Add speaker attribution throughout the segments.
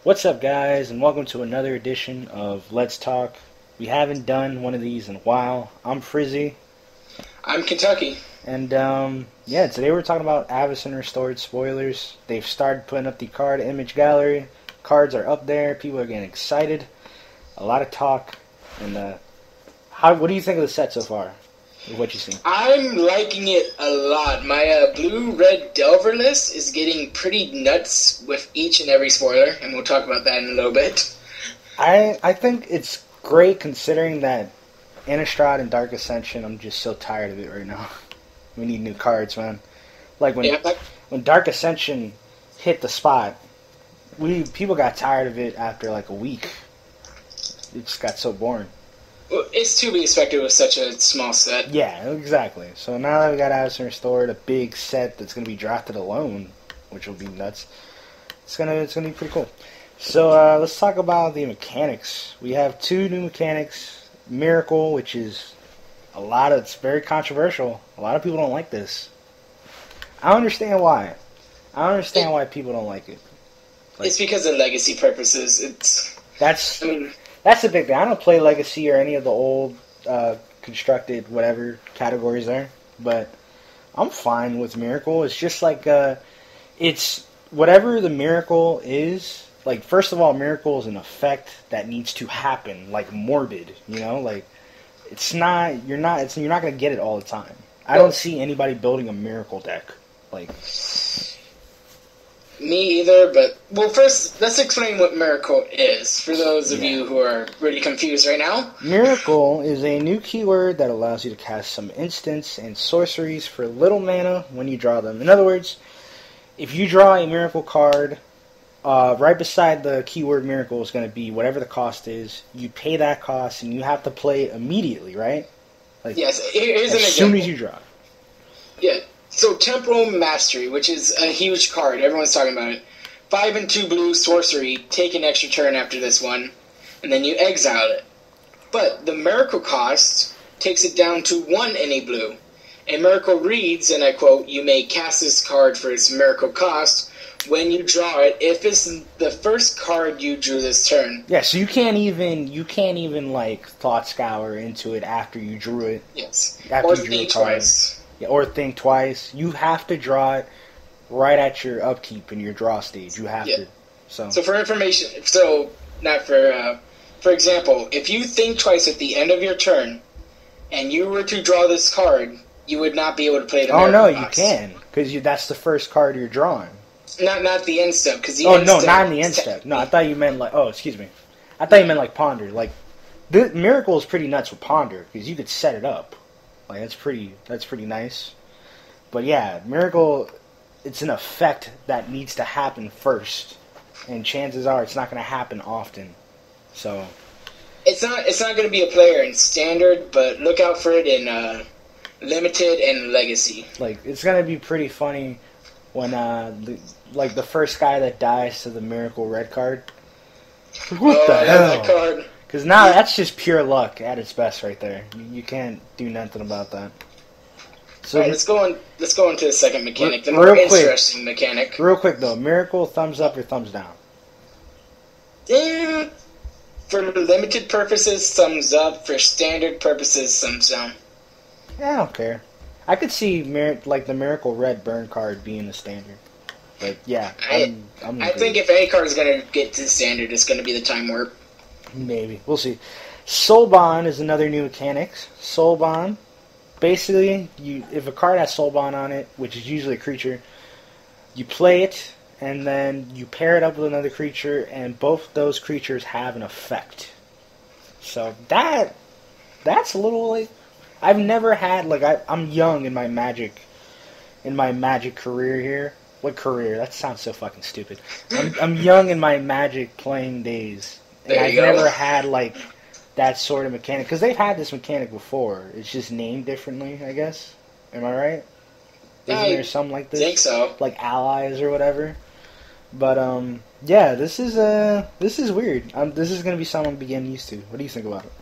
Speaker 1: What's up, guys, and welcome to another edition of Let's Talk. We haven't done one of these in a while. I'm Frizzy.
Speaker 2: I'm Kentucky.
Speaker 1: And, today we're talking about Avacyn Restored spoilers. They've started putting up the card image gallery. Cards are up there. People are getting excited. A lot of talk. And, what do you think of the set so far? What you seen?
Speaker 2: I'm liking it a lot. My blue-red Delver list is getting pretty nuts with each and every spoiler, and we'll talk about that in a little bit.
Speaker 1: I think it's great considering that Innistrad and Dark Ascension, I'm just so tired of it right now. We need new cards, man. Like when Dark Ascension hit the spot, people got tired of it after like a week. It just got so boring.
Speaker 2: Well, it's to be expected with such a small set.
Speaker 1: Yeah, exactly. So now that we got Avacyn Restored, a big set that's going to be drafted alone, which will be nuts. It's gonna be pretty cool. So let's talk about the mechanics. We have two new mechanics. Miracle, which is it's very controversial. A lot of people don't like this. I don't understand why. I don't understand why people don't like it.
Speaker 2: It's because of legacy purposes.
Speaker 1: That's the big thing. I don't play Legacy or any of the old constructed whatever categories there, but I'm fine with Miracle. It's just like it's whatever the Miracle is. Like, first of all, Miracle is an effect that needs to happen, like morbid. You know, like you're not going to get it all the time. I don't see anybody building a Miracle deck. Like,
Speaker 2: me either, but, well, first, let's explain what Miracle is, for those of you who are really confused right now.
Speaker 1: Miracle is a new keyword that allows you to cast some instants and sorceries for little mana when you draw them. In other words, if you draw a Miracle card, right beside the keyword Miracle is going to be whatever the cost is. You pay that cost, and you have to play it immediately, right? Like,
Speaker 2: yes, here's an example.
Speaker 1: As soon as you draw it.
Speaker 2: Yeah. So, Temporal Mastery, which is a huge card. Everyone's talking about it. 5 and 2 blue sorcery. Take an extra turn after this one. And then you exile it. But the Miracle cost takes it down to 1 any blue. And Miracle reads, and I quote, "You may cast this card for its Miracle cost when you draw it if it's the first card you drew this turn."
Speaker 1: Yeah, so you can't even like Thought Scour into it after you drew it.
Speaker 2: Yes.
Speaker 1: After
Speaker 2: Or
Speaker 1: you drew
Speaker 2: think
Speaker 1: a card.
Speaker 2: twice.
Speaker 1: Yeah, or think twice. You have to draw it right at your upkeep in your draw stage. You have to. So
Speaker 2: for information, not for example, if you think twice at the end of your turn, and you were to draw this card, you would not be able to play the Miracle
Speaker 1: no,
Speaker 2: box.
Speaker 1: you can, because that's the first card you're drawing.
Speaker 2: Not the end step, because
Speaker 1: no, not in the end step. No, I thought you meant like. Oh, excuse me. I thought you meant like Ponder. Like, the Miracle is pretty nuts with Ponder because you could set it up. Like, that's pretty nice. But yeah, Miracle, it's an effect that needs to happen first, and chances are it's not going to happen often. So
Speaker 2: it's not going to be a player in Standard, but look out for it in Limited and Legacy.
Speaker 1: Like, it's going to be pretty funny when the first guy that dies to the Miracle red card. What the hell?
Speaker 2: That card.
Speaker 1: Because now that's just pure luck at its best right there. You can't do nothing about that. So
Speaker 2: right, let's go into the second mechanic, the more interesting mechanic.
Speaker 1: Real quick though, Miracle, thumbs up or thumbs down?
Speaker 2: For limited purposes, thumbs up. For standard purposes, thumbs down.
Speaker 1: Yeah, I don't care. I could see the Miracle red burn card being the standard. But yeah,
Speaker 2: I think if any card is going to get to standard, it's going to be the Time Warp.
Speaker 1: Maybe. We'll see. Soul Bond is another new mechanic. Soul Bond. Basically, if a card has Soul Bond on it, which is usually a creature, you play it, and then you pair it up with another creature, and both those creatures have an effect. So that's a little like... I've never had... I'm young in my Magic career here. What career? That sounds so fucking stupid. I'm young in my Magic playing days. And I've never had, that sort of mechanic. Because they've had this mechanic before. It's just named differently, I guess. Am I right? Isn't there something like this?
Speaker 2: I think so.
Speaker 1: Like allies or whatever. But, yeah, this is weird. This is going to be something I'm getting used to. What do you think about it?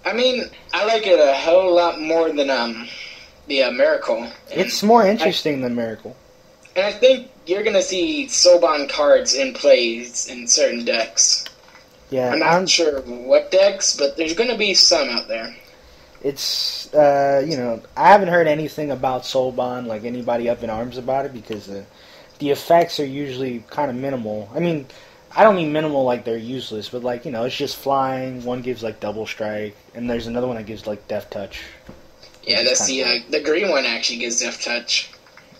Speaker 2: I mean, I like it a whole lot more than, the Miracle.
Speaker 1: It's more interesting than Miracle.
Speaker 2: And I think you're going to see Soulbound cards in plays in certain decks.
Speaker 1: Yeah,
Speaker 2: I'm not sure what decks, but there's going to be some out there.
Speaker 1: It's, I haven't heard anything about Soulbound, like anybody up in arms about it, because the effects are usually kind of minimal. I mean, I don't mean minimal like they're useless, but like, it's just flying. One gives like double strike, and there's another one that gives like death touch.
Speaker 2: Yeah, that's the green one actually gives death touch,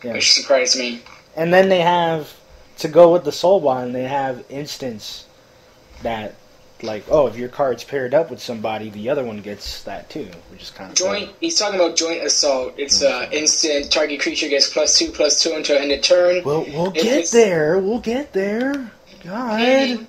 Speaker 2: which surprised me.
Speaker 1: And then they have, to go with the Soulbound, they have instants that, like, if your card's paired up with somebody, the other one gets that too, which is kind of
Speaker 2: cool. He's talking about Joint Assault. It's instant, target creature gets +2/+2 until end of turn.
Speaker 1: We'll get there. We'll get there. God.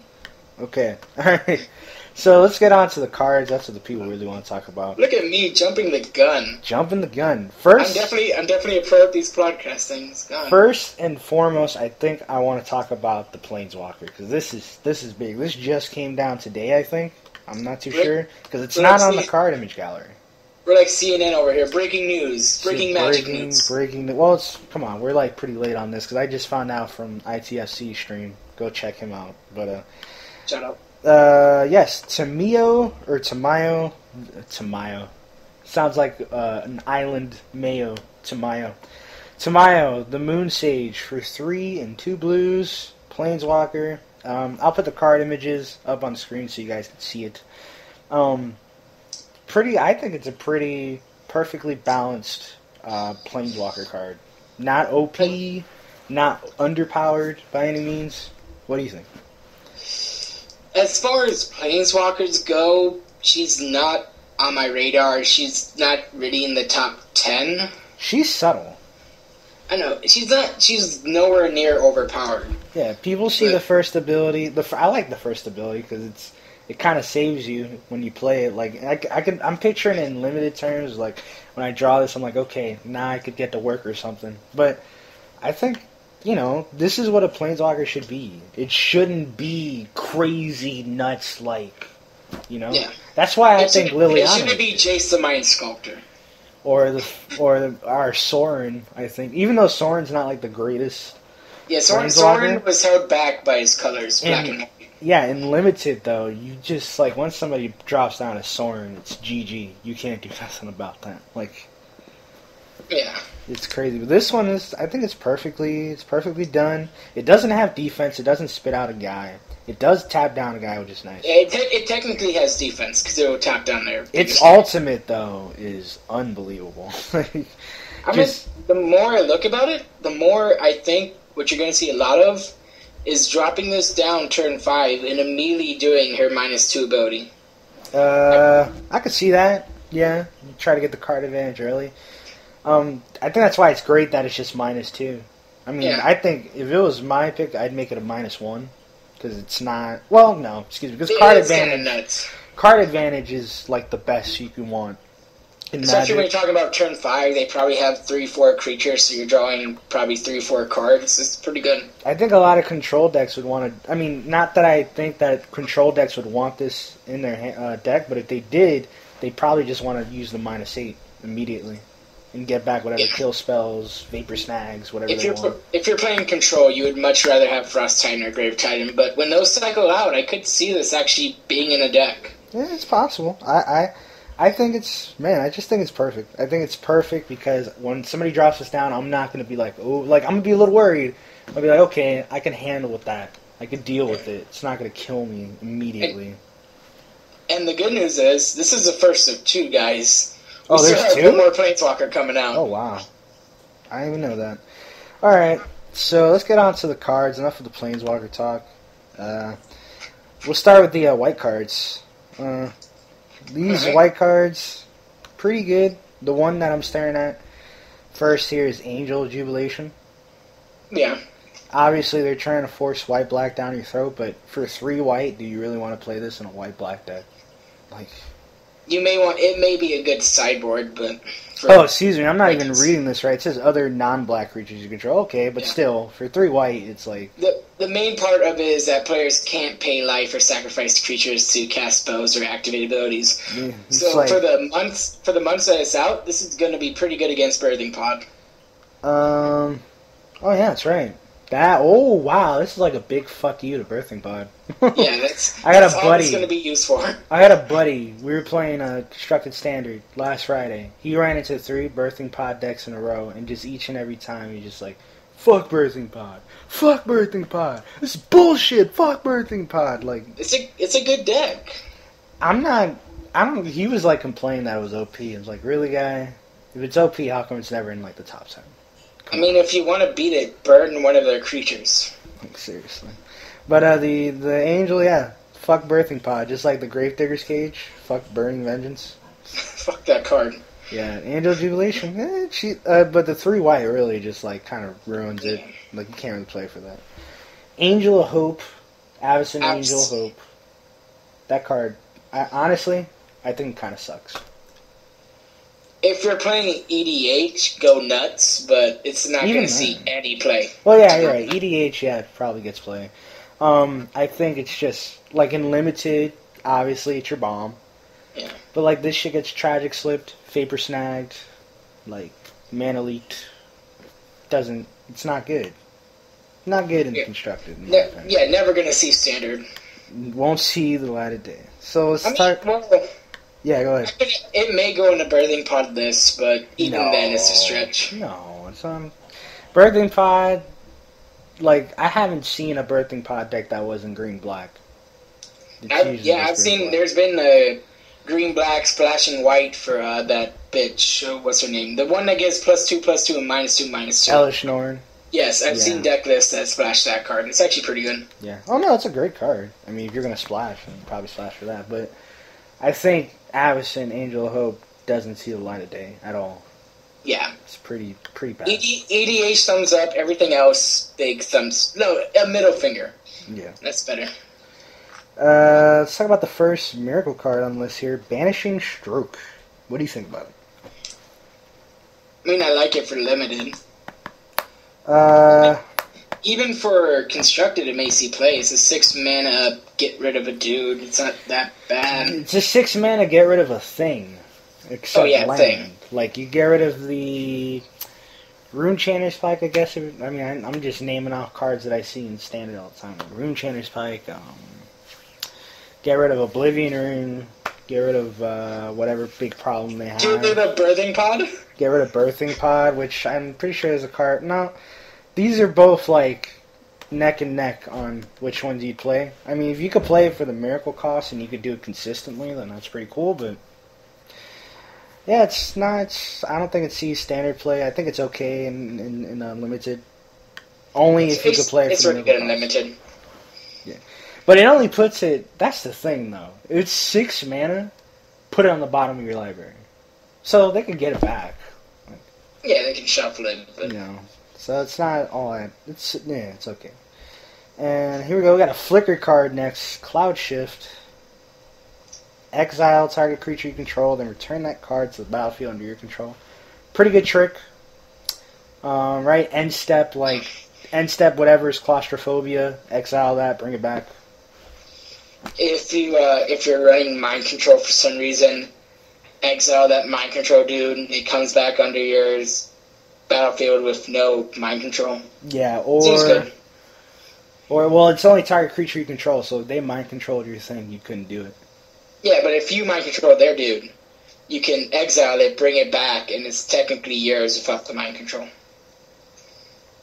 Speaker 1: Okay. Alright. So let's get on to the cards. That's what the people really want to talk about.
Speaker 2: Look at me jumping the gun.
Speaker 1: Jumping the gun. First,
Speaker 2: I'm definitely a pro at these podcast things. God.
Speaker 1: First and foremost, I think I want to talk about the Planeswalker, because this is big. This just came down today, I think. I'm not too sure, because it's not on the card image gallery.
Speaker 2: We're like CNN over here. Breaking news. Breaking magic news.
Speaker 1: Well, come on. We're like pretty late on this, because I just found out from ITFC stream. Go check him out. But
Speaker 2: shut up.
Speaker 1: Yes, Tamiya. Sounds like an island mayo. Tamiya, the Moon Sage for 3 and 2 blues. Planeswalker. I'll put the card images up on the screen so you guys can see it. I think it's a pretty perfectly balanced Planeswalker card. Not OP, not underpowered by any means. What do you think?
Speaker 2: As far as Planeswalkers go, she's not on my radar. She's not really in the top 10. She's
Speaker 1: subtle.
Speaker 2: I know. She's nowhere near overpowered.
Speaker 1: Yeah, people see the first ability. I like the first ability because it kind of saves you when you play it. Like I'm picturing it in limited terms. Like when I draw this, I'm like, okay, now I could get to work or something. But I think, this is what a Planeswalker should be. It shouldn't be crazy nuts like,
Speaker 2: Yeah.
Speaker 1: That's why I think Liliana.
Speaker 2: It shouldn't be Jace the Mind Sculptor.
Speaker 1: Or our Sorin, I think. Even though Sorin's not like the greatest.
Speaker 2: Yeah, Sorin was held back by his colors, black and white.
Speaker 1: Yeah, in limited though, you just like once somebody drops down a Sorin, it's GG. You can't do nothing about that. Like,
Speaker 2: yeah,
Speaker 1: it's crazy. But this one I think it's perfectly done. It doesn't have defense. It doesn't spit out a guy. It does tap down a guy, which is nice.
Speaker 2: Yeah, it technically has defense because it will tap down there.
Speaker 1: Its ultimate though is unbelievable.
Speaker 2: The more I look about it, the more I think what you're going to see a lot of is dropping this down turn 5 and immediately doing her -2 ability.
Speaker 1: I could see that. Yeah, you try to get the card advantage early. I think that's why it's great that it's just -2. I mean, I think if it was my pick, I'd make it a -1 because it's not. Well, no, excuse me, because card advantage is like the best you can want.
Speaker 2: Especially when you're talking about turn 5, they probably have 3-4 creatures, so you're drawing probably 3-4 cards. It's pretty good.
Speaker 1: I think a lot of control decks would want to. I mean, not that I think that control decks would want this in their deck, but if they did, they probably just want to use the -8 immediately and get back whatever kill spells, vapor snags, whatever they want.
Speaker 2: If you're playing control, you would much rather have Frost Titan or Grave Titan, but when those cycle out, I could see this actually being in a deck.
Speaker 1: Yeah, it's possible. I think I just think it's perfect. I think it's perfect because when somebody drops us down, I'm not going to be like, oh, like, I'm going to be a little worried. I'll be like, okay, I can handle with that. I can deal with it. It's not going to kill me immediately.
Speaker 2: And the good news is, this is the first of 2, guys.
Speaker 1: Oh, there's 2?
Speaker 2: One more Planeswalker coming out.
Speaker 1: Oh, wow. I didn't even know that. Alright, so let's get on to the cards. Enough of the Planeswalker talk. We'll start with the white cards. These white cards, pretty good. The one that I'm staring at first here is Angel Jubilation.
Speaker 2: Yeah.
Speaker 1: Obviously, they're trying to force white-black down your throat, but for 3 white, do you really want to play this in a white-black deck? Like,
Speaker 2: it may be a good sideboard, but...
Speaker 1: excuse me, I'm not even reading this right. It says other non-black creatures you control. Okay, but still, for 3 white, it's like...
Speaker 2: The main part of it is that players can't pay life or sacrifice creatures to cast spells or activate abilities. Yeah, so like, for the months that it's out, this is going to be pretty good against Birthing Pod.
Speaker 1: Oh yeah, that's right. Oh wow, this is like a big fuck you to Birthing Pod.
Speaker 2: Yeah, that's all it's going to be used for.
Speaker 1: I had a buddy. We were playing a constructed standard last Friday. He ran into 3 Birthing Pod decks in a row, and just each and every time he just like, fuck Birthing Pod, fuck Birthing Pod. This is bullshit. Fuck Birthing Pod. Like
Speaker 2: it's a good deck.
Speaker 1: He was like complaining that it was OP. I was like, really, guy? If it's OP, how come it's never in like the top 10?
Speaker 2: I mean, if you want to beat it, burn one of their creatures.
Speaker 1: Like, seriously. But the Angel, yeah, fuck Birthing Pod. Just like the Gravedigger's Cage, fuck Burning Vengeance.
Speaker 2: Fuck that card.
Speaker 1: Yeah, Angel Jubilation. But the 3 white really just like kind of ruins it. Like, you can't really play for that. Angel of Hope, Avacyn Angel of Hope. That card, honestly, I think kind of sucks.
Speaker 2: If you're playing EDH, go nuts, but it's not going to see any play.
Speaker 1: Well, yeah, you're right. EDH, yeah, probably gets play. I think it's just, like, in Limited, obviously, it's your bomb.
Speaker 2: Yeah.
Speaker 1: But, like, this shit gets Tragic Slipped, Vapor Snagged, like, Mana Leaked. It's not good. Not good in Constructed.
Speaker 2: Never going to see Standard.
Speaker 1: Won't see the light of day. So, let's start... Yeah, go ahead.
Speaker 2: It may go in a Birthing Pod list, but even then it's a stretch.
Speaker 1: No, it's Birthing Pod, like, I haven't seen a Birthing Pod deck that wasn't green-black.
Speaker 2: I've seen, there's been a green-black splashing white for that bitch, what's her name? The one that gives +2/+2 and -2/2.
Speaker 1: Elision.
Speaker 2: Yes, I've seen deck lists that splash that card. It's actually pretty good.
Speaker 1: Yeah. Oh, no, it's a great card. I mean, if you're going to splash, then you probably splash for that, but... I think Avacyn, Angel of Hope, doesn't see the light of day at all.
Speaker 2: Yeah.
Speaker 1: It's pretty bad.
Speaker 2: EDH thumbs up, everything else, big thumbs... No, a middle finger.
Speaker 1: Yeah.
Speaker 2: That's better.
Speaker 1: Let's talk about the first Miracle card on the list here, Banishing Stroke. What do you think about it?
Speaker 2: I mean, I like it for Limited. Even for Constructed, it may see play. It's a 6 mana, get rid of a dude. It's not that bad.
Speaker 1: It's a 6 mana, get rid of a thing. Except land. Thing. Like, you get rid of the Rune Chanter's Pike, I guess. I'm just naming off cards that I see in Standard all the time. Like Rune Chanter's Pike, get rid of Oblivion Rune, get rid of whatever big problem they have.
Speaker 2: Get rid of Birthing Pod?
Speaker 1: Get rid of Birthing Pod, which I'm pretty sure is a card. No. These are both, like, neck and neck on which ones you'd play. I mean, if you could play it for the Miracle cost and you could do it consistently, then that's pretty cool, but... Yeah, it's not... I don't think it sees Standard play. I think it's okay in Limited. Only if you could play it for the Miracle
Speaker 2: cost. It's really good in Limited.
Speaker 1: Yeah. But it only puts it... That's the thing, though. It's 6 mana, put it on the bottom of your library. So they can get it back.
Speaker 2: Yeah, they can shuffle it, but...
Speaker 1: You know... So it's not all that. It's okay. And here we go. We got a Flicker card next. Cloud Shift. Exile target creature you control, then return that card to the battlefield under your control. Pretty good trick. Right? End step, whatever is Claustrophobia. Exile that, bring it back.
Speaker 2: If you're running Mind Control for some reason, exile that Mind Control dude. It comes back under yours. Battlefield with no mind control.
Speaker 1: Yeah,
Speaker 2: seems good.
Speaker 1: Well, it's only target creature you control, so if they mind controlled your thing, you couldn't do it.
Speaker 2: Yeah, but if you mind control their dude, you can exile it, bring it back, and it's technically yours without the mind control.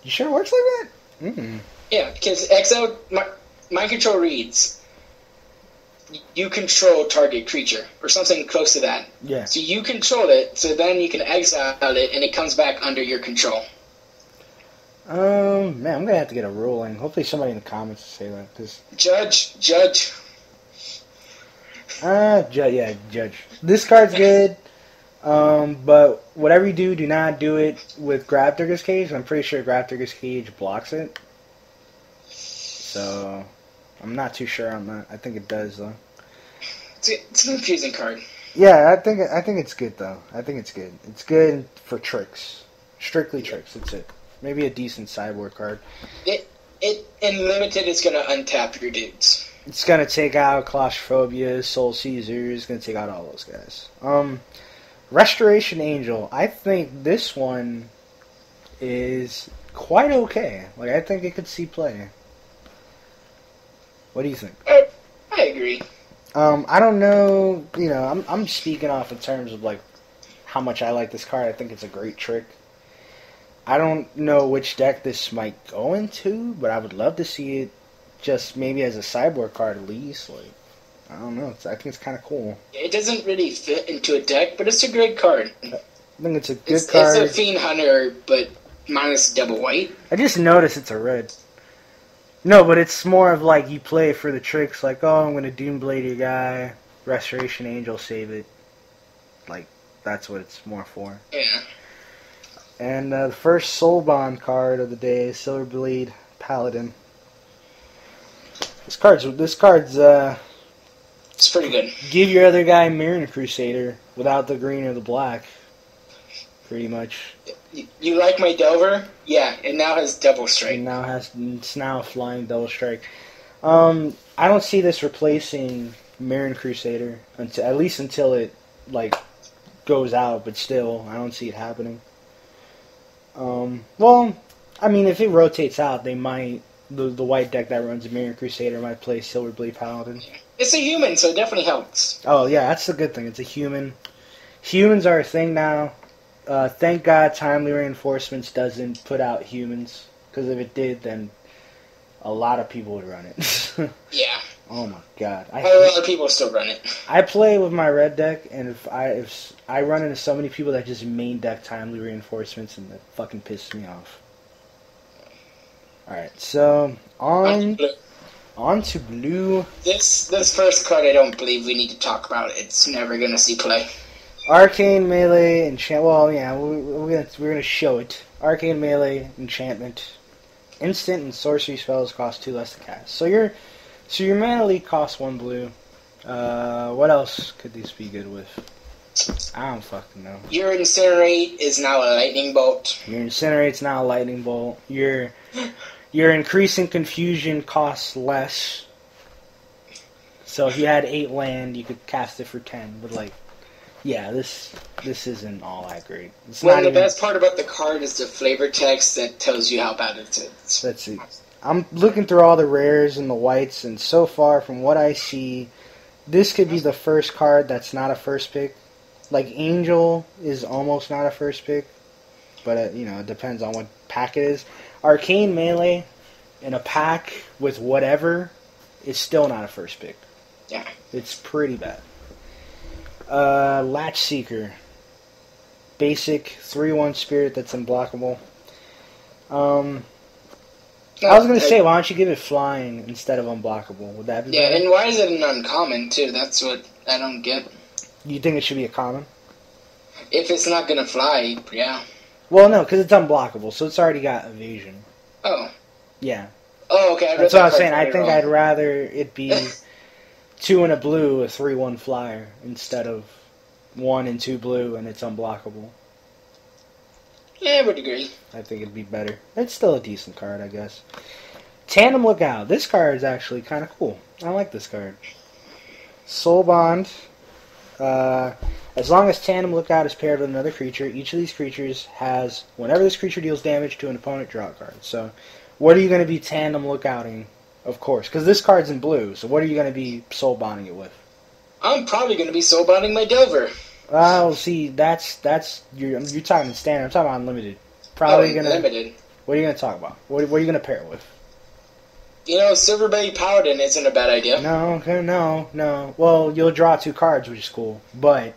Speaker 1: You sure it works like that? Mm-hmm.
Speaker 2: Yeah, because exile mind control reads, you control target creature, or something close to that.
Speaker 1: Yeah.
Speaker 2: So you control it, so then you can exile it, and it comes back under your control.
Speaker 1: Man, I'm gonna have to get a ruling. Hopefully somebody in the comments will say that, because...
Speaker 2: Judge.
Speaker 1: Judge. This card's good, but whatever you do not do it with Gravedigger's Cage. I'm pretty sure Gravedigger's Cage blocks it. So... I'm not too sure on that. I think it does, though.
Speaker 2: It's a confusing card.
Speaker 1: Yeah, I think it's good, though. I think it's good. It's good for tricks. Strictly tricks, that's it. Maybe a decent sideboard card.
Speaker 2: In Limited, it's going to untap your dudes.
Speaker 1: It's going to take out Claustrophobia, Soul Caesar. It's going to take out all those guys. Restoration Angel. I think this one is quite okay. Like, I think it could see play. What do you think?
Speaker 2: I agree.
Speaker 1: I don't know, I'm speaking off in terms of, like, how much I like this card. I think it's a great trick. I don't know which deck this might go into, but I would love to see it just maybe as a sideboard card at least. Like, I don't know. I think it's kind of cool.
Speaker 2: It doesn't really fit into a deck, but it's a great card.
Speaker 1: I think it's a good card.
Speaker 2: It's a Fiend Hunter, but minus double white.
Speaker 1: I just noticed it's a red. No, but it's more of like you play for the tricks, like, oh, I'm going to Doomblade your guy, Restoration Angel, save it. Like, that's what it's more for.
Speaker 2: Yeah.
Speaker 1: And the first Soul Bond card of the day is Silverblade Paladin. This card's
Speaker 2: it's pretty good.
Speaker 1: Give your other guy Mirren Crusader without the green or the black, pretty much.
Speaker 2: You like my Delver? Yeah, it now has double strike.
Speaker 1: It's now a flying double strike. I don't see this replacing Mirren Crusader at least until it like goes out, but still, I don't see it happening. Well, I mean, if it rotates out, they might. The white deck that runs Mirren Crusader might play Silverblade Paladin.
Speaker 2: It's a human, so it definitely helps.
Speaker 1: Oh yeah, that's the good thing. It's a human. Humans are a thing now. Thank God Timely Reinforcements doesn't put out humans, because if it did, then a lot of people would run it.
Speaker 2: Yeah.
Speaker 1: Oh my God.
Speaker 2: A lot of people still run it.
Speaker 1: I play with my red deck, and if I run into so many people that just main deck Timely Reinforcements, and that fucking pisses me off. Alright, so on to blue.
Speaker 2: This first card I don't believe we need to talk about. It's never gonna see play.
Speaker 1: Arcane Melee Enchant. Well, yeah, we're gonna show it. Arcane Melee Enchantment. Instant and sorcery spells cost 2 less to cast. So your mana leak costs 1 blue. What else could these be good with? I don't fucking know.
Speaker 2: Your Incinerate is now a Lightning Bolt.
Speaker 1: Your Incinerate's now a Lightning Bolt. Your Increasing Confusion costs less. So if you had 8 land, you could cast it for 10. But like, yeah, this isn't all that great.
Speaker 2: The best part about the card is the flavor text that tells you how bad it is.
Speaker 1: Let's see. I'm looking through all the rares and the whites, and so far, from what I see, this could be the first card that's not a first pick. Like, Angel is almost not a first pick, but it depends on what pack it is. Arcane Melee in a pack with whatever is still not a first pick.
Speaker 2: Yeah.
Speaker 1: It's pretty bad. Latchseeker. Basic 3/1 spirit that's unblockable. I was going to say, why don't you give it flying instead of unblockable? Would that be better?
Speaker 2: And why is it an uncommon, too? That's what I don't get.
Speaker 1: You think it should be a common?
Speaker 2: If it's not going to fly, yeah.
Speaker 1: Well, no, because it's unblockable, so it's already got evasion.
Speaker 2: Oh.
Speaker 1: Yeah.
Speaker 2: Oh, okay.
Speaker 1: That's what I was saying. I think I'd rather it be 2 and a blue, a 3/1 flyer, instead of 1 and 2 blue, and it's unblockable.
Speaker 2: Yeah, I would agree.
Speaker 1: I think it'd be better. It's still a decent card, I guess. Tandem Lookout. This card is actually kind of cool. I like this card. Soul Bond. As long as Tandem Lookout is paired with another creature, each of these creatures has, whenever this creature deals damage to an opponent, draw a card. So, what are you going to be Tandem Lookouting? Of course, because this card's in blue, so what are you going to be Soul Bonding it with?
Speaker 2: I'm probably going to be Soul Bonding my Delver.
Speaker 1: Oh, see, that's you're talking standard. I'm talking about unlimited. Probably gonna
Speaker 2: limited.
Speaker 1: What are you gonna talk about? What are you gonna pair it with?
Speaker 2: Silverblade Paladin isn't a bad idea.
Speaker 1: No. Well, you'll draw 2 cards, which is cool, but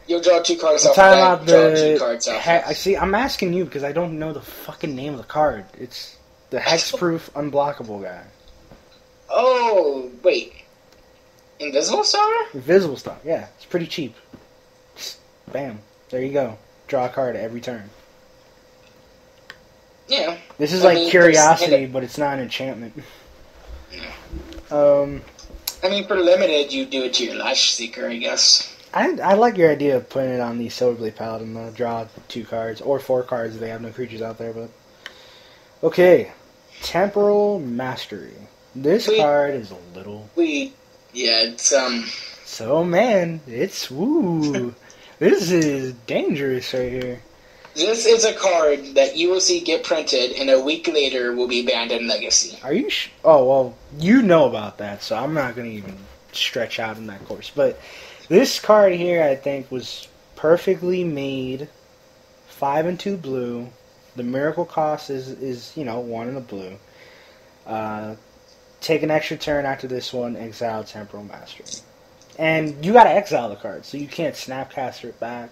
Speaker 2: you'll draw 2 cards
Speaker 1: I'm
Speaker 2: off.
Speaker 1: talking about
Speaker 2: draw 2 cards off.
Speaker 1: I see. I'm asking you because I don't know the fucking name of the card. It's the hexproof unblockable guy.
Speaker 2: Oh wait, Invisible Star?
Speaker 1: Invisible Star. Yeah, it's pretty cheap. Bam. There you go. Draw a card every turn.
Speaker 2: Yeah.
Speaker 1: This is like Curiosity, but it's not an enchantment.
Speaker 2: No. For limited, you do it to your Latchseeker, I guess.
Speaker 1: I like your idea of putting it on the Silverblade Paladin, though. Draw 2 cards, or 4 cards if they have no creatures out there, but... Okay. Temporal Mastery. This card is a little...
Speaker 2: it's,
Speaker 1: So, man, it's... Woo... This is dangerous right here.
Speaker 2: This is a card that you will see get printed, and a week later will be banned in Legacy.
Speaker 1: Are you oh, well, you know about that, so I'm not going to even stretch out in that course. But this card here, I think, was perfectly made. 5 and 2 blue. The miracle cost is 1 and a blue. Take an extra turn after this one, exile Temporal Mastery. And you gotta exile the card, so you can't Snapcaster it back.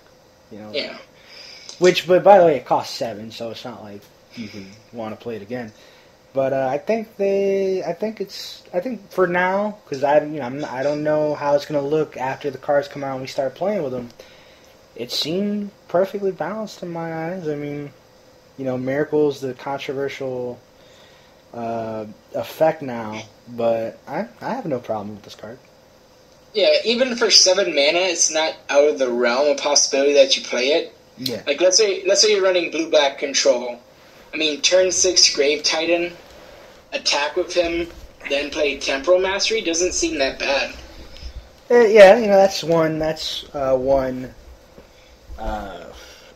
Speaker 2: Yeah.
Speaker 1: But by the way, it costs 7, so it's not like you can want to play it again. But I think for now, because I don't know how it's gonna look after the cards come out and we start playing with them. It seemed perfectly balanced in my eyes. I mean, Miracle's the controversial effect now, but I have no problem with this card.
Speaker 2: Yeah, even for 7 mana, it's not out of the realm of possibility that you play it.
Speaker 1: Yeah.
Speaker 2: Like, let's say you're running blue-black control. I mean, turn 6 Grave Titan, attack with him, then play Temporal Mastery doesn't seem that bad.
Speaker 1: Yeah, that's one.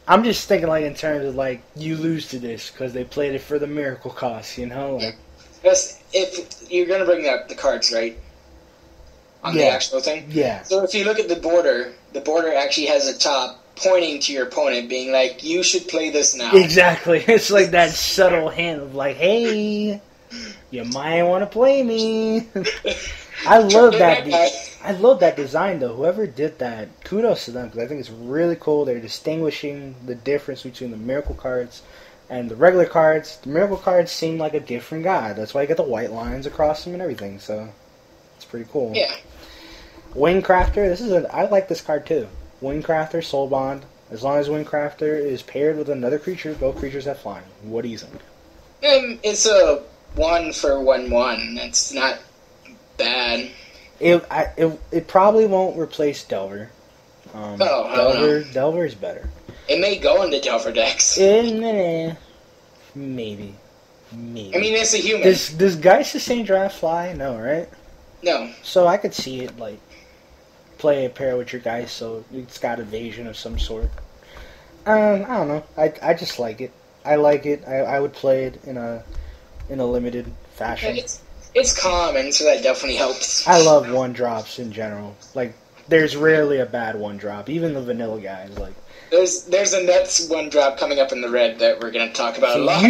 Speaker 1: I'm just thinking, like, in terms of, like, you lose to this because they played it for the miracle cost, Like,
Speaker 2: because if you're going to bring up the cards, right? On the actual thing?
Speaker 1: Yeah.
Speaker 2: So if you look at the border actually has a top pointing to your opponent, being like, you should play this now.
Speaker 1: Exactly. It's like that subtle hint of, like, hey, you might want to play me. I love that design, though. Whoever did that, kudos to them, because I think it's really cool. They're distinguishing the difference between the miracle cards and the regular cards. The miracle cards seem like a different guy. That's why you get the white lines across them and everything, so it's pretty cool.
Speaker 2: Yeah.
Speaker 1: Wingcrafter, I like this card, too. Wingcrafter, Soul Bond. As long as Wingcrafter is paired with another creature, both creatures have flying. What do you think?
Speaker 2: It's a 1 for 1/1. It's not bad.
Speaker 1: It probably won't replace Delver. Delver is better.
Speaker 2: It may go into Delver decks.
Speaker 1: Maybe. I mean,
Speaker 2: it's a human.
Speaker 1: Does Geist Sustain Draft fly? No, right?
Speaker 2: No.
Speaker 1: So I could see it, like, play a pair with your Geist, so it's got evasion of some sort. I don't know. I just like it. I like it. I would play it in a limited fashion.
Speaker 2: It's common, so that definitely helps.
Speaker 1: I love 1-drops in general. Like, there's rarely a bad 1-drop. Even the vanilla guys, like.
Speaker 2: There's a nuts 1-drop coming up in the red that we're going to talk about a lot.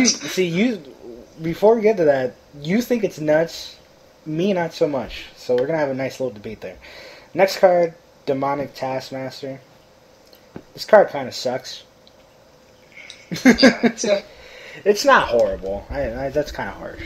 Speaker 1: Before we get to that, you think it's nuts. Me, not so much. So we're going to have a nice little debate there. Next card, Demonic Taskmaster. This card kind of sucks.
Speaker 2: Yeah,
Speaker 1: it's not horrible. That's kind of harsh.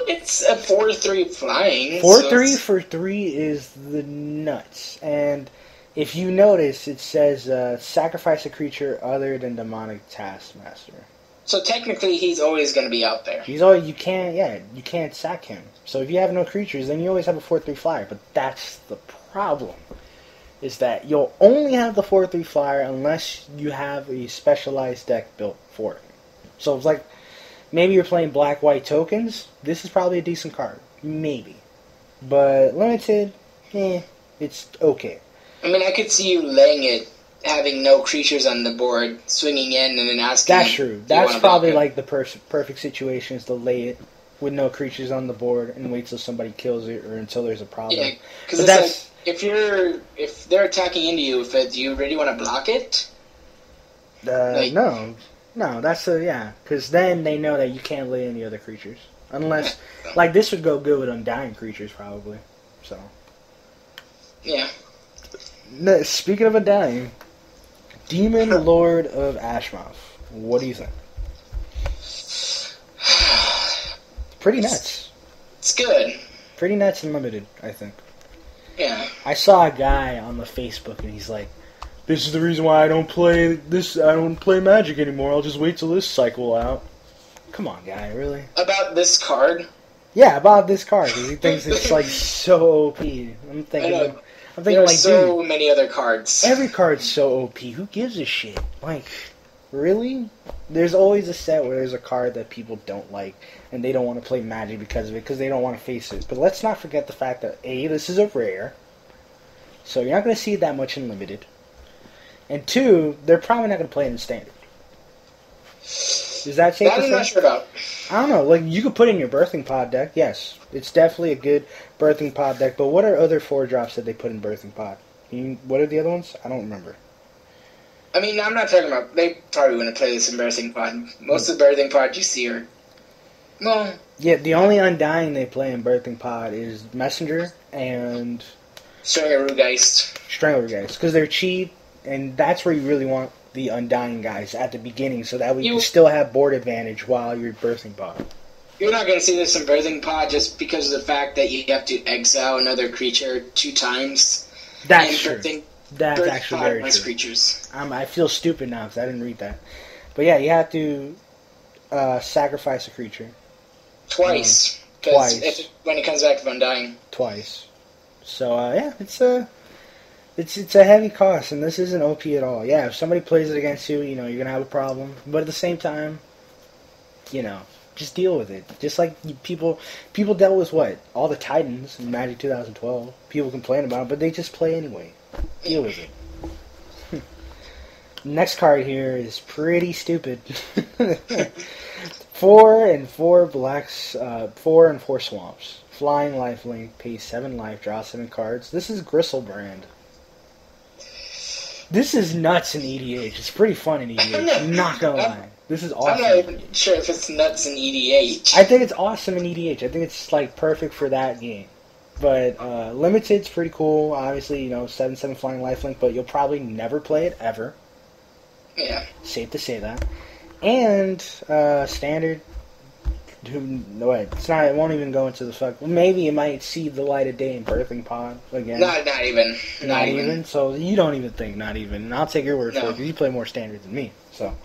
Speaker 2: It's a 4/3 flying.
Speaker 1: 4/3 for 3 is the nuts. And if you notice, it says sacrifice a creature other than Demonic Taskmaster.
Speaker 2: So technically, he's always going to be out there.
Speaker 1: You can't sack him. So if you have no creatures, then you always have a 4/3 flyer. But that's the problem. Is that you'll only have the 4/3 flyer unless you have a specialized deck built for it. So it's like, maybe you're playing black-white tokens. This is probably a decent card. Maybe. But limited, it's okay.
Speaker 2: I mean, I could see you laying it, having no creatures on the board, swinging in, and then asking...
Speaker 1: That's true. That's probably like the perfect situation, is to lay it with no creatures on the board and wait till somebody kills it or until there's a problem.
Speaker 2: Yeah, because it's like, if they're attacking into you, do you really want to block it?
Speaker 1: No, because then they know that you can't lay any other creatures. Unless, like, this would go good with Undying creatures, probably. So.
Speaker 2: Yeah.
Speaker 1: No, speaking of Undying, Demon Lord of Ashmoth. What do you think? Pretty nuts.
Speaker 2: It's good.
Speaker 1: Pretty nuts and limited, I think.
Speaker 2: Yeah.
Speaker 1: I saw a guy on the Facebook, and he's like, this is the reason why I don't play Magic anymore. I'll just wait till this cycle out. Come on, guy, really?
Speaker 2: About this card?
Speaker 1: Yeah, about this card, because he thinks it's, like, so OP. I'm thinking,
Speaker 2: there's so many other cards.
Speaker 1: Every card's so OP. Who gives a shit? Like, really? There's always a set where there's a card that people don't like, and they don't want to play Magic because of it, because they don't want to face it. But let's not forget the fact that, A, this is a rare, so you're not going to see it that much in Limited. And 2, they're probably not going to play it in Standard. Is that safe to say?
Speaker 2: I'm not sure about.
Speaker 1: I don't know. Like, you could put in your Birthing Pod deck. Yes, it's definitely a good Birthing Pod deck. But what are other 4-drops that they put in Birthing Pod? What are the other ones? I don't remember.
Speaker 2: I mean, I'm not talking about... They probably wouldn't play this in Birthing Pod. Most of the Birthing Pod you see are... Well...
Speaker 1: Yeah, the only Undying they play in Birthing Pod is Messenger and...
Speaker 2: Stranglergeist.
Speaker 1: Because they're cheap, and that's where you really want the Undying guys at the beginning, so that we can still have board advantage while you're Birthing Pod.
Speaker 2: You're not going to see this in Birthing Pod just because of the fact that you have to exile another creature 2 times.
Speaker 1: That's true. That's
Speaker 2: Birthing
Speaker 1: actually
Speaker 2: Pod
Speaker 1: very true.
Speaker 2: Creatures.
Speaker 1: I feel stupid now because I didn't read that. But yeah, you have to sacrifice a creature.
Speaker 2: Twice. When it comes back to Undying.
Speaker 1: Twice. So, yeah, it's a heavy cost, and this isn't OP at all. Yeah, if somebody plays it against you, you're going to have a problem. But at the same time, just deal with it. Just like people dealt with what? All the Titans in Magic 2012. People complain about it, but they just play anyway. Deal with it. Next card here is pretty stupid. 4 and 4 blacks, 4 and 4 swamps. Flying lifelink, pay 7 life, draw 7 cards. This is Griselbrand. This is nuts in EDH. It's pretty fun in EDH. I'm not gonna lie. This is awesome.
Speaker 2: I'm not even sure if it's nuts in EDH.
Speaker 1: I think it's awesome in EDH. I think it's like perfect for that game. But Limited's pretty cool. Obviously, 7/7 flying lifelink, but you'll probably never play it ever.
Speaker 2: Yeah.
Speaker 1: Safe to say that. And standard. It's not. It won't even go into the fuck. Maybe it might see the light of day in Birthing Pod again.
Speaker 2: Not even.
Speaker 1: Not even. So you don't even think not even. And I'll take your word for it because you play more standard than me. So.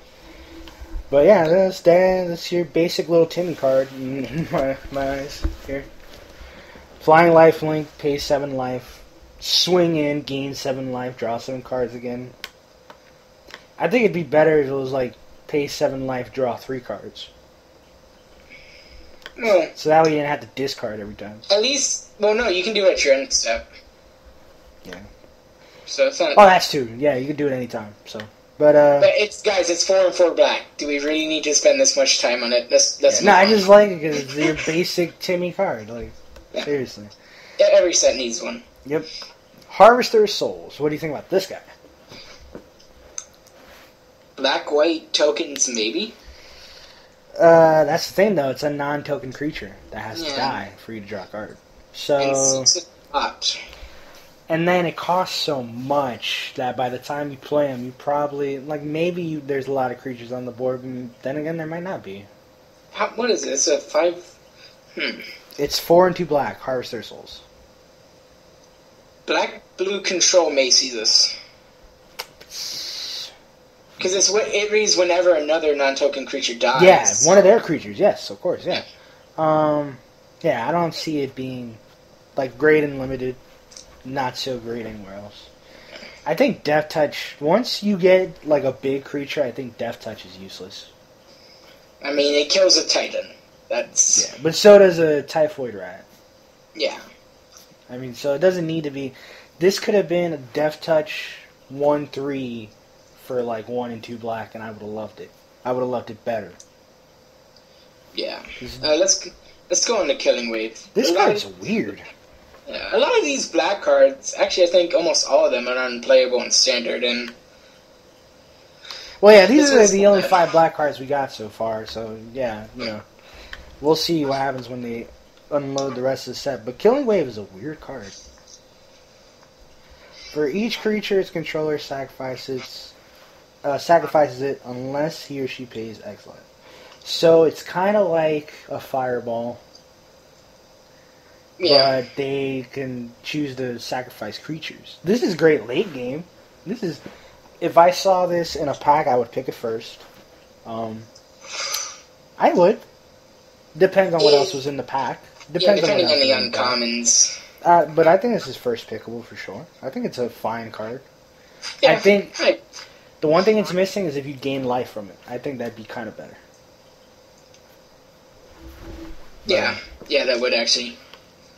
Speaker 1: But yeah, that's your basic little Timmy card in my eyes here. Flying lifelink, pay 7 life, swing in, gain 7 life, draw 7 cards again. I think it'd be better if it was like pay 7 life, draw 3 cards.
Speaker 2: Well,
Speaker 1: so that way you didn't have to discard every time.
Speaker 2: At least, well, no, you can do it at your end step.
Speaker 1: Yeah.
Speaker 2: So it's not.
Speaker 1: Oh, that's true. Yeah, you can do it anytime. So, but
Speaker 2: it's 4 and 4 black. Do we really need to spend this much time on it?
Speaker 1: No, I just like it because it's your basic Timmy card. Like, seriously.
Speaker 2: Yeah, every set needs one.
Speaker 1: Yep. Harvester of Souls. What do you think about this guy?
Speaker 2: Black-white tokens, maybe?
Speaker 1: That's the thing, though. It's a non-token creature that has to die for you to draw a card. So, and then it costs so much that by the time you play them, you probably maybe there's a lot of creatures on the board. And then again, there might not be.
Speaker 2: What is it? It's a 5.
Speaker 1: It's 4 and 2 black. Harvester of Souls.
Speaker 2: Black-blue control may see this. Because it reads whenever another non-token creature dies.
Speaker 1: Yeah, one of their creatures. Yes, of course. Yeah. Yeah, I don't see it being great and limited. Not so great anywhere else. I think Death Touch. Once you get a big creature, I think Death Touch is useless.
Speaker 2: I mean, it kills a Titan. That's
Speaker 1: but so does a Typhoid Rat.
Speaker 2: Yeah.
Speaker 1: I mean, so it doesn't need to be. This could have been a Death Touch 1/3. For 1 and 2 black, and I would have loved it. I would have loved it better.
Speaker 2: Yeah. Let's go on to Killing Wave.
Speaker 1: This card's weird.
Speaker 2: Yeah, a lot of these black cards, actually, I think almost all of them are unplayable in Standard. And
Speaker 1: well, yeah, these are the only 5 black cards we got so far. So yeah, we'll see what happens when they unload the rest of the set. But Killing Wave is a weird card. For each creature, its controller sacrifices it unless he or she pays Exile. So it's kind of like a Fireball, but they can choose to sacrifice creatures. This is great late game. If I saw this in a pack, I would pick it first. I would. Depends on what else was in the pack.
Speaker 2: Depending on the uncommons.
Speaker 1: But I think this is first pickable for sure. I think it's a fine card.
Speaker 2: Yeah,
Speaker 1: I think the one thing it's missing is if you gain life from it. I think that'd be kind of better.
Speaker 2: Yeah, that would actually.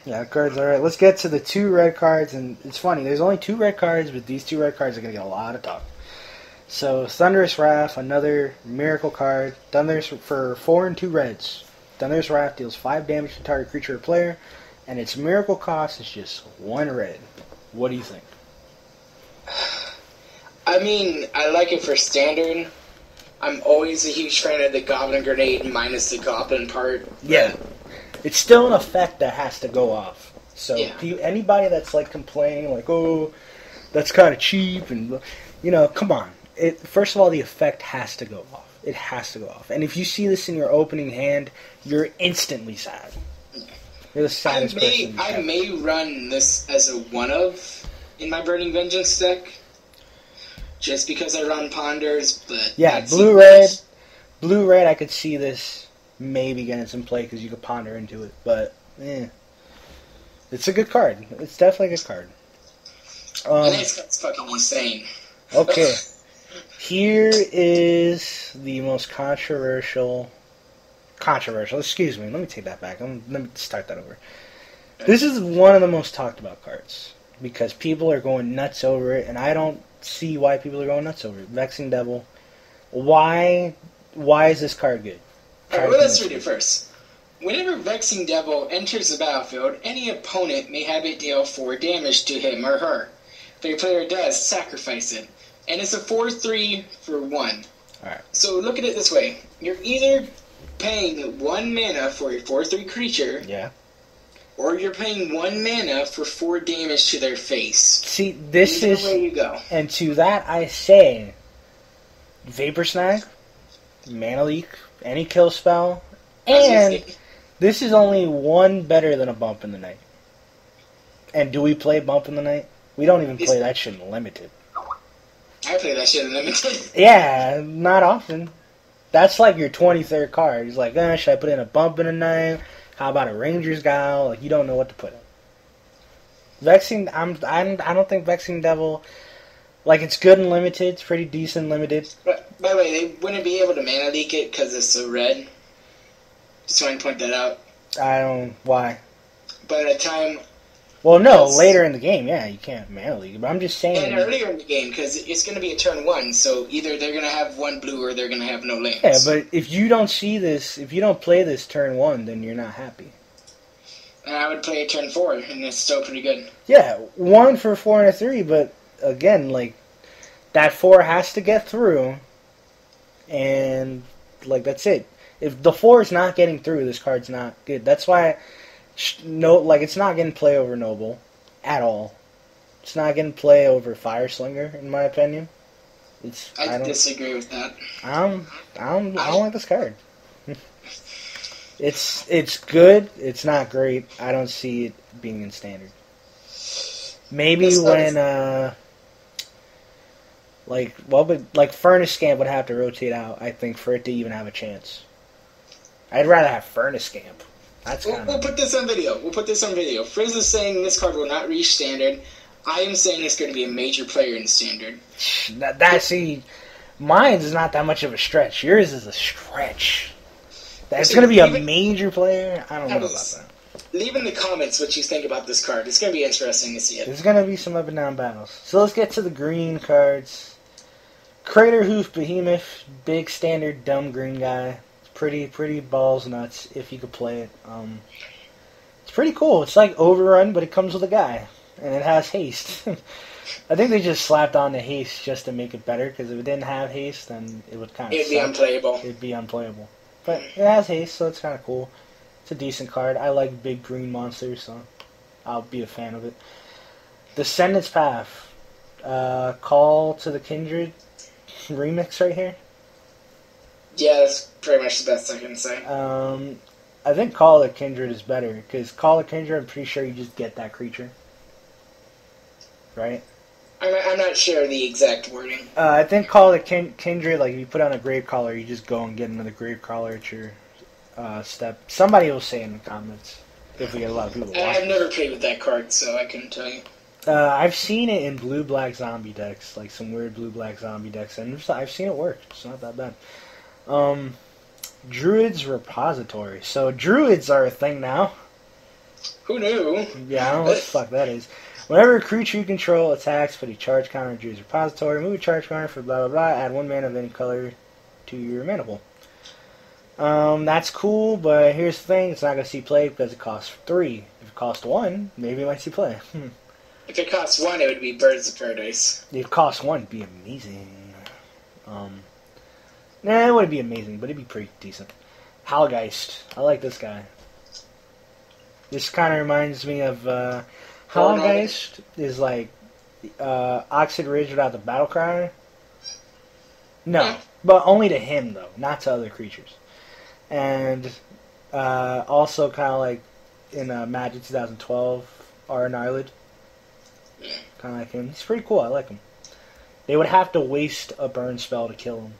Speaker 1: Yeah, the card's alright. Let's get to the 2 red cards, and it's funny, there's only 2 red cards, but these 2 red cards are going to get a lot of talk. So, Thunderous Wrath, another miracle card. Thunderous for 4 and 2 reds. Thunderous Wrath deals 5 damage to target creature or player, and its miracle cost is just 1 red. What do you think?
Speaker 2: I mean, I like it for standard. I'm always a huge fan of the Goblin Grenade minus the Goblin part.
Speaker 1: Yeah. It's still an effect that has to go off. So,
Speaker 2: Yeah.
Speaker 1: Anybody that's like complaining, like, oh, that's kind of cheap, and, come on. First of all, the effect has to go off. It has to go off. And if you see this in your opening hand, you're instantly sad. You're the saddest person.
Speaker 2: I may run this as a one-of in my Burning Vengeance deck, just because I run Ponders, but...
Speaker 1: Yeah, blue-red, I could see this maybe getting some play because you could ponder into it, but, it's a good card. It's definitely a good card.
Speaker 2: It's fucking insane.
Speaker 1: Okay. Here is the most controversial, excuse me, let me take that back. Let me start that over. This is one of the most talked about cards, because people are going nuts over it, and I don't see why people are going nuts over it. Vexing Devil. Why is this card good?
Speaker 2: Alright, well, let's read it first. Whenever Vexing Devil enters the battlefield, any opponent may have it deal 4 damage to him or her. If a player does, sacrifice it. And it's a 4/3 for 1.
Speaker 1: Alright.
Speaker 2: So look at it this way. You're either paying 1 mana for a 4/3 creature,
Speaker 1: Yeah.
Speaker 2: or you're paying 1 mana for 4 damage to their face.
Speaker 1: See, this
Speaker 2: Either
Speaker 1: is...
Speaker 2: way you go.
Speaker 1: And to that I say, Vapor Snag, Mana Leak, any kill spell, and this is only one better than a Bump in the Night. And do we play Bump in the Night? We don't even play that shit in Limited.
Speaker 2: I play that shit in Limited.
Speaker 1: Yeah, not often. That's like your 23rd card. He's like, should I put in a Bump in the Night? How about a Ranger's Guile? Like, you don't know what to put in. Vexing, I don't think Vexing Devil, like, it's good in Limited. It's pretty decent Limited.
Speaker 2: But, by the way, they wouldn't be able to mana leak it because it's so red. Just want to point that out.
Speaker 1: Why?
Speaker 2: But at a time...
Speaker 1: Well, no, later in the game, yeah, you can't mana leak it. But I'm just saying...
Speaker 2: And earlier in the game, because it's going to be a turn 1, so either they're going to have 1 blue or they're going to have no lands.
Speaker 1: Yeah, but if you don't see this, if you don't play this turn 1, then you're not happy.
Speaker 2: And I would play a turn 4, and it's still pretty good.
Speaker 1: Yeah, 1 for 4 and a 3, but again, like, that 4 has to get through, and, like, that's it. If the 4 is not getting through, this card's not good. That's why... it's not getting play over Noble at all. It's not getting play over Fire Slinger, in my opinion.
Speaker 2: I disagree with that.
Speaker 1: I don't like this card. It's good. It's not great. I don't see it being in standard. Maybe when Furnace Scamp would have to rotate out, I think, for it to even have a chance. I'd rather have Furnace Scamp.
Speaker 2: We'll put this on video. Frizz is saying this card will not reach standard. I am saying it's going to be a major player in standard.
Speaker 1: Mine is not that much of a stretch. Yours is a stretch. That's going to be a major player? I don't know about that.
Speaker 2: Leave in the comments what you think about this card. It's going to be interesting to see it.
Speaker 1: There's going to be some up and down battles. So let's get to the green cards. Crater Hoof Behemoth. Big standard dumb green guy. Pretty balls nuts if you could play it. It's pretty cool. It's like Overrun, but it comes with a guy, and it has haste. I think they just slapped on the haste just to make it better, because if it didn't have haste, then it would kind of
Speaker 2: be unplayable.
Speaker 1: It'd be unplayable. But it has haste, so it's kind of cool. It's a decent card. I like big green monsters, so I'll be a fan of it. Descendant's Path. Call to the Kindred remix right here.
Speaker 2: Yeah, that's pretty much the best I can say.
Speaker 1: I think Call of the Kindred is better, because Call of Kindred, I'm pretty sure you just get that creature. Right?
Speaker 2: I'm not sure the exact wording.
Speaker 1: I think Call of the Kindred, like, if you put on a Gravecaller, you just go and get another Gravecaller at your step. Somebody will say in the comments, if we get a lot of people watching.
Speaker 2: I've never played with that card, so I couldn't tell you.
Speaker 1: I've seen it in blue-black zombie decks, like some weird blue-black zombie decks, and I've seen it work. It's not that bad. Druids Repository. So Druids are a thing now.
Speaker 2: Who knew?
Speaker 1: Yeah, I don't know what the fuck that is. Whenever a creature you control attacks, put a charge counter in Druid's repository. Move a charge counter for blah blah blah. Add 1 mana of any color to your mana pool. That's cool, but here's the thing: it's not gonna see play because it costs 3. If it costs 1, maybe it might see play.
Speaker 2: If it costs 1, it would be Birds of Paradise.
Speaker 1: If it costs 1, it'd be amazing. Nah, it wouldn't be amazing, but it'd be pretty decent. Halgeist. I like this guy. This kind of reminds me of Halgeist is like Oxid Ridge without the battle cry. No, but only to him though, not to other creatures. And also kind of like in Magic 2012, Arn Arlid. Kind of like him. He's pretty cool. I like him. They would have to waste a burn spell to kill him.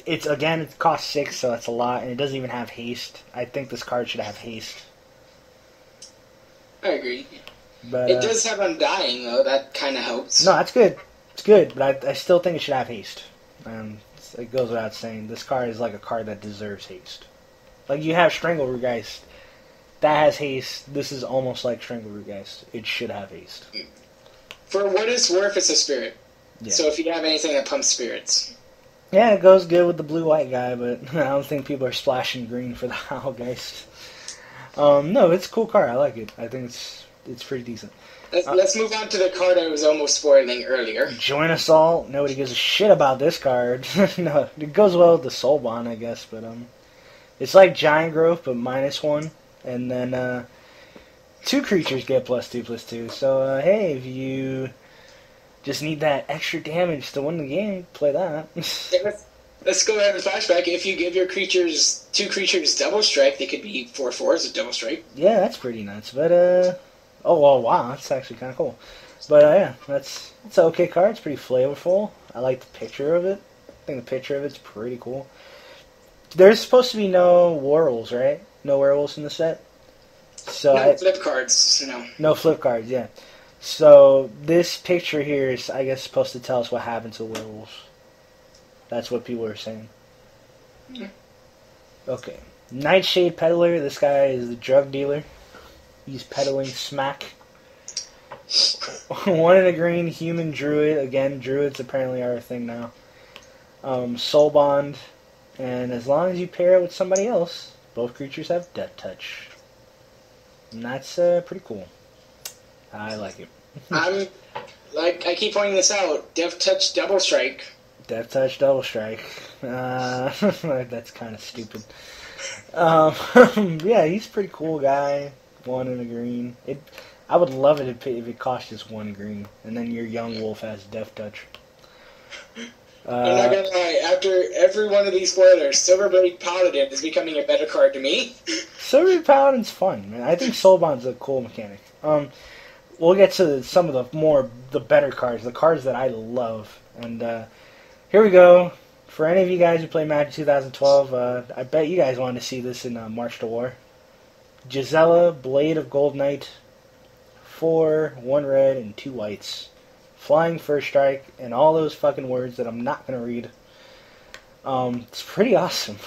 Speaker 1: It costs 6, so that's a lot, and it doesn't even have haste. I think this card should have haste.
Speaker 2: I agree.
Speaker 1: But
Speaker 2: it does have Undying, though. That kind of helps.
Speaker 1: No, that's good. It's good, but I still think it should have haste. It goes without saying. This card is like a card that deserves haste. Like, you have Stranglerootgeist. That has haste. This is almost like Stranglerootgeist. It should have haste.
Speaker 2: For what it's worth, it's a spirit.
Speaker 1: Yeah.
Speaker 2: So if you have anything that pumps spirits.
Speaker 1: Yeah, it goes good with the blue-white guy, but I don't think people are splashing green for the Halgeist. No, it's a cool card. I like it. I think it's pretty decent.
Speaker 2: Let's move on to the card I was almost spoiling earlier.
Speaker 1: Join Us All. Nobody gives a shit about this card. No, it goes well with the Soul Bond, I guess, but it's like Giant Growth, but -1, and then 2 creatures get +2/+2. So hey, if you just need that extra damage to win the game, play that.
Speaker 2: Let's go ahead and flashback. If you give your 2 creatures double strike, they could be 4/4s with double strike.
Speaker 1: Yeah, that's pretty nuts. But oh well, wow, that's actually kind of cool. But yeah, it's an okay card. It's pretty flavorful. I like the picture of it. I think the picture of it's pretty cool. There's supposed to be no werewolves, right? No werewolves in the set. So
Speaker 2: no flip cards.
Speaker 1: No flip cards. Yeah. So this picture here is, I guess, supposed to tell us what happened to werewolves. That's what people are saying.
Speaker 2: Yeah.
Speaker 1: Okay. Nightshade Peddler. This guy is the drug dealer. He's peddling smack. 1 in a green, human druid. Again, druids apparently are a thing now. Soul Bond. And as long as you pair it with somebody else, both creatures have Death Touch. And that's pretty cool. I like it.
Speaker 2: I keep pointing this out. Death Touch Double Strike.
Speaker 1: Death Touch Double Strike. That's kind of stupid. Yeah, he's a pretty cool guy. 1 in a green. I would love it if it cost just 1 green, and then your young wolf has Death Touch.
Speaker 2: I'm not gonna lie. After every one of these spoilers, Silverblade Paladin is becoming a better card to me.
Speaker 1: Silverblade Paladin's fun, man. I think Soulbond's a cool mechanic. We'll get to some of the better cards, the cards that I love. And here we go. For any of you guys who play Magic 2012, I bet you guys wanted to see this in March to War. Gisela, Blade of Gold Knight, 4, 1 red, and 2 whites. Flying first strike, and all those fucking words that I'm not going to read. It's pretty awesome.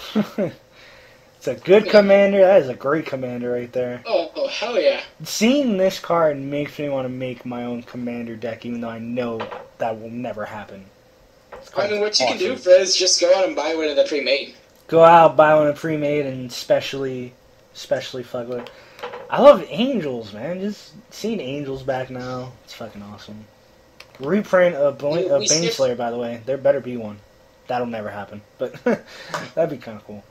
Speaker 1: It's a good commander. That is a great commander right there.
Speaker 2: Oh, hell yeah.
Speaker 1: Seeing this card makes me want to make my own commander deck, even though I know that will never happen.
Speaker 2: I mean, what you can do, Frizz, just go out and buy one of the pre-made.
Speaker 1: Go out, buy one of the pre-made, and especially fuck with it. I love Angels, man. Just seeing Angels back now, it's fucking awesome. Reprint of Baneslayer, by the way. There better be one. That'll never happen, but that'd be kind of cool.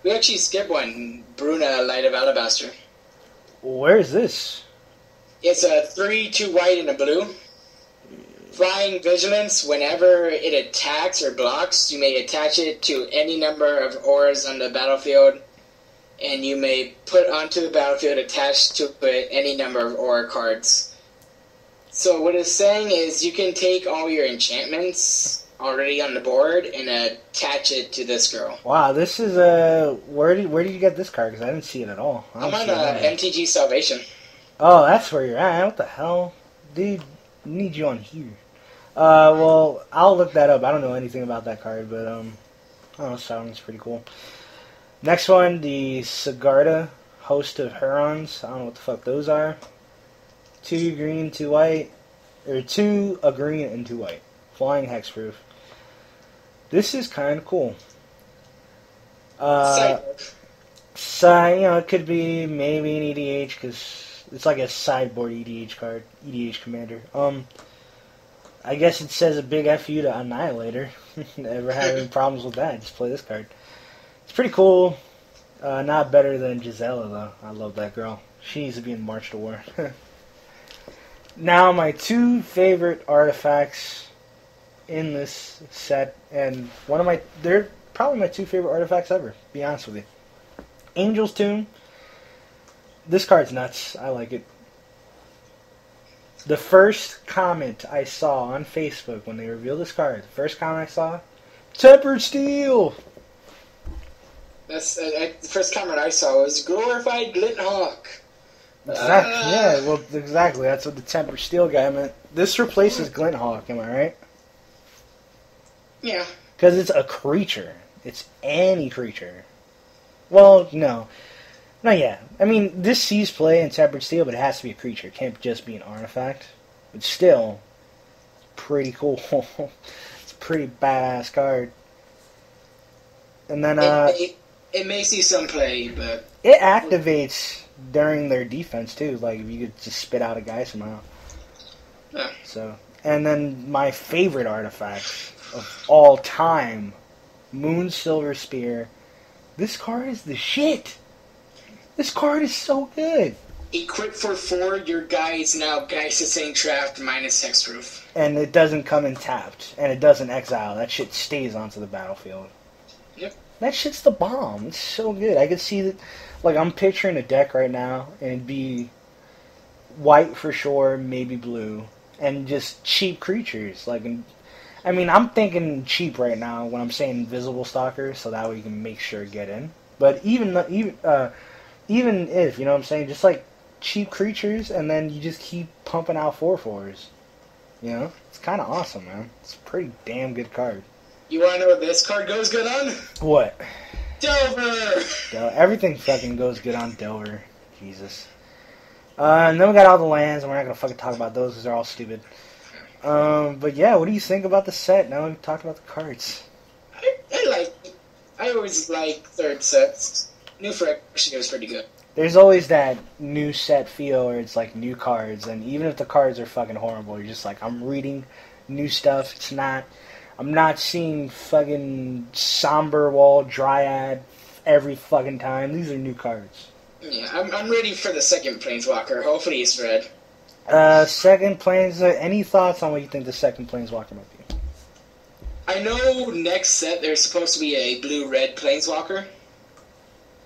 Speaker 2: We actually skipped one. Bruna, Light of Alabaster.
Speaker 1: Where is this?
Speaker 2: It's a 3, 2 white, and a blue. Flying Vigilance. Whenever it attacks or blocks, you may attach it to any number of auras on the battlefield, and you may put onto the battlefield attached to it any number of aura cards. So what it's saying is you can take all your enchantments already on the board and attach it to this girl.
Speaker 1: Wow, this is where did you get this card? Because I didn't see it at all.
Speaker 2: I'm on MTG Salvation. Oh,
Speaker 1: that's where you're at. What the hell? Dude, need you on here. Well, I'll look that up. I don't know anything about that card, but I don't know, sounds pretty cool. Next one, the Sigarda, Host of Herons. I don't know what the fuck those are. 2 green, 2 white. Or 2 a green and 2 white. Flying hexproof. This is kind of cool. It could be maybe an EDH because it's like a sideboard EDH card, EDH commander. I guess it says a big F you to Annihilator. Never had any problems with that. Just play this card. It's pretty cool. Not better than Gisela though. I love that girl. She needs to be in March to War. Now my 2 favorite artifacts in this set, and they're probably my 2 favorite artifacts ever, to be honest with you. Angel's Tomb. This card's nuts. I like it. The first comment I saw on Facebook when they revealed this card, the first comment I saw, Tempered Steel!
Speaker 2: That's the first comment I saw was glorified Glinthawk.
Speaker 1: Exactly. That's what the Tempered Steel guy meant. This replaces Glinthawk, am I right?
Speaker 2: Yeah.
Speaker 1: Because it's a creature. It's any creature. Well, no. Yeah. I mean, this sees play in Tempered Steel, but it has to be a creature. It can't just be an artifact. But still, pretty cool. It's a pretty badass card. And then,
Speaker 2: it may see some play, but...
Speaker 1: It activates during their defense, too. Like, if you could just spit out a guy somehow.
Speaker 2: Yeah.
Speaker 1: So, and then my favorite artifact of all time, Moon Silver Spear. This card is the shit. This card is so good.
Speaker 2: Equip for 4, your guy is now Geist-Assaying Traft minus hexproof.
Speaker 1: And it doesn't come in tapped. And it doesn't exile. That shit stays onto the battlefield.
Speaker 2: Yep.
Speaker 1: That shit's the bomb. It's so good. I could see that. Like, I'm picturing a deck right now, and it'd be white for sure, maybe blue. And just cheap creatures. Like, I mean, I'm thinking cheap right now when I'm saying Invisible Stalker, so that way you can make sure to get in. But even if, you know what I'm saying, just like cheap creatures, and then you just keep pumping out 4/4s. You know? It's kind of awesome, man. It's a pretty damn good card.
Speaker 2: You want to know what this card goes good on?
Speaker 1: What?
Speaker 2: Delver!
Speaker 1: Everything fucking goes good on Delver. Jesus. And then we got all the lands, and we're not going to fucking talk about those because they're all stupid. But yeah, what do you think about the set? Now we've talked about the cards.
Speaker 2: I like it. I always like third sets. New for actually was pretty good.
Speaker 1: There's always that new set feel where it's like new cards, and even if the cards are fucking horrible, you're just like, I'm reading new stuff. I'm not seeing fucking Somber Wall Dryad every fucking time. These are new cards.
Speaker 2: Yeah, I'm ready for the second Planeswalker. Hopefully it's red.
Speaker 1: Second Planeswalker. Any thoughts on what you think the second Planeswalker might be?
Speaker 2: I know next set there's supposed to be a blue-red Planeswalker.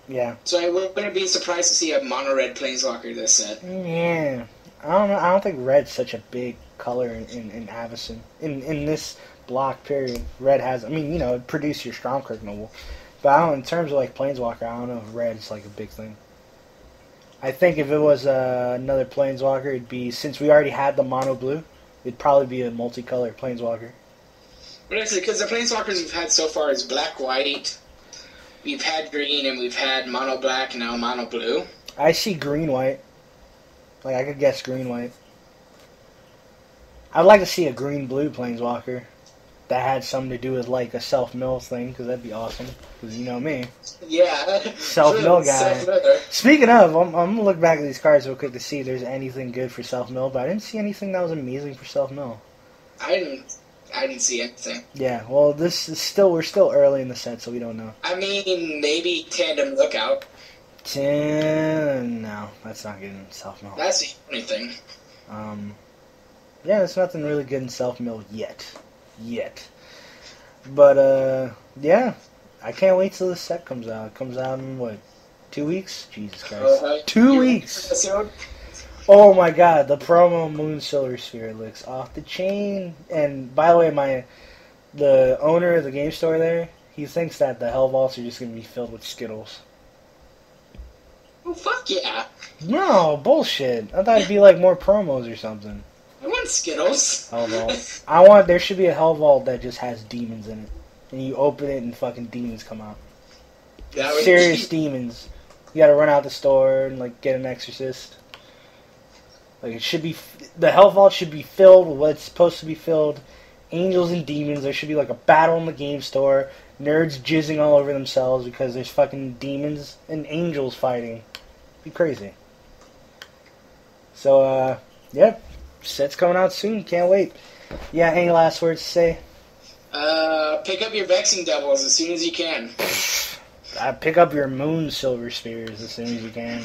Speaker 1: Yeah.
Speaker 2: So I wouldn't be surprised to see a mono-red Planeswalker this set.
Speaker 1: Yeah. I don't know. I don't think red's such a big color in Avacyn. In this block period, red has... I mean, you know, it produced your Stromkirk Noble. But I don't, in terms of, like, Planeswalker, I don't know if red's, like, a big thing. I think if it was another Planeswalker, it'd be... Since we already had the mono blue, it'd probably be a multicolor Planeswalker.
Speaker 2: But actually, because the Planeswalkers we've had so far is black-white... We've had green, and we've had mono-black, and now mono-blue.
Speaker 1: I see green-white. Like, I could guess green-white. I'd like to see a green-blue Planeswalker that had something to do with, like, a self-mill thing, because that'd be awesome. Because you know me.
Speaker 2: Yeah.
Speaker 1: Self-mill guy. Speaking of, I'm going to look back at these cards real quick to see if there's anything good for self-mill, but I didn't see anything that was amazing for self-mill.
Speaker 2: I didn't see anything.
Speaker 1: Yeah, well, we're still early in the set, so we don't know.
Speaker 2: I mean, maybe Tandem Lookout.
Speaker 1: No, that's not good in self-mill.
Speaker 2: That's the only thing.
Speaker 1: Yeah, there's nothing really good in self-mill yet. But, yeah, I can't wait till the set comes out. It comes out in, what, 2 weeks? Jesus Christ. 2 weeks! Oh my god, the promo Moon Silver Sphere looks off the chain. And by the way, the owner of the game store there, he thinks that the Hell Vaults are just going to be filled with Skittles.
Speaker 2: Oh, fuck yeah.
Speaker 1: No, bullshit. I thought it'd be like more promos or something.
Speaker 2: I want Skittles.
Speaker 1: Hell Vault. There should be a Hell Vault that just has demons in it. And you open it and fucking demons come out. Serious demons. You gotta run out the store and like get an exorcist. Like, it should be... The Health Vault should be filled with what's supposed to be filled. Angels and demons. There should be, like, a battle in the game store. Nerds jizzing all over themselves because there's fucking demons and angels fighting. Be crazy. So, yeah. Set's coming out soon. Can't wait. Yeah, any last words to say?
Speaker 2: Pick up your Vexing Devils as soon as you can.
Speaker 1: Pick up your Moon Silver Spears as soon as you can.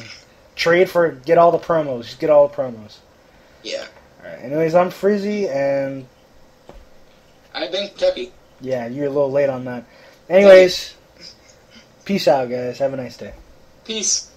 Speaker 1: Trade for... Get all the promos. Just get all the promos.
Speaker 2: Yeah.
Speaker 1: Alright, anyways, I'm Frizzy, and...
Speaker 2: I've been Kentucky.
Speaker 1: Yeah, you're a little late on that. Anyways, peace out, guys. Have a nice day.
Speaker 2: Peace.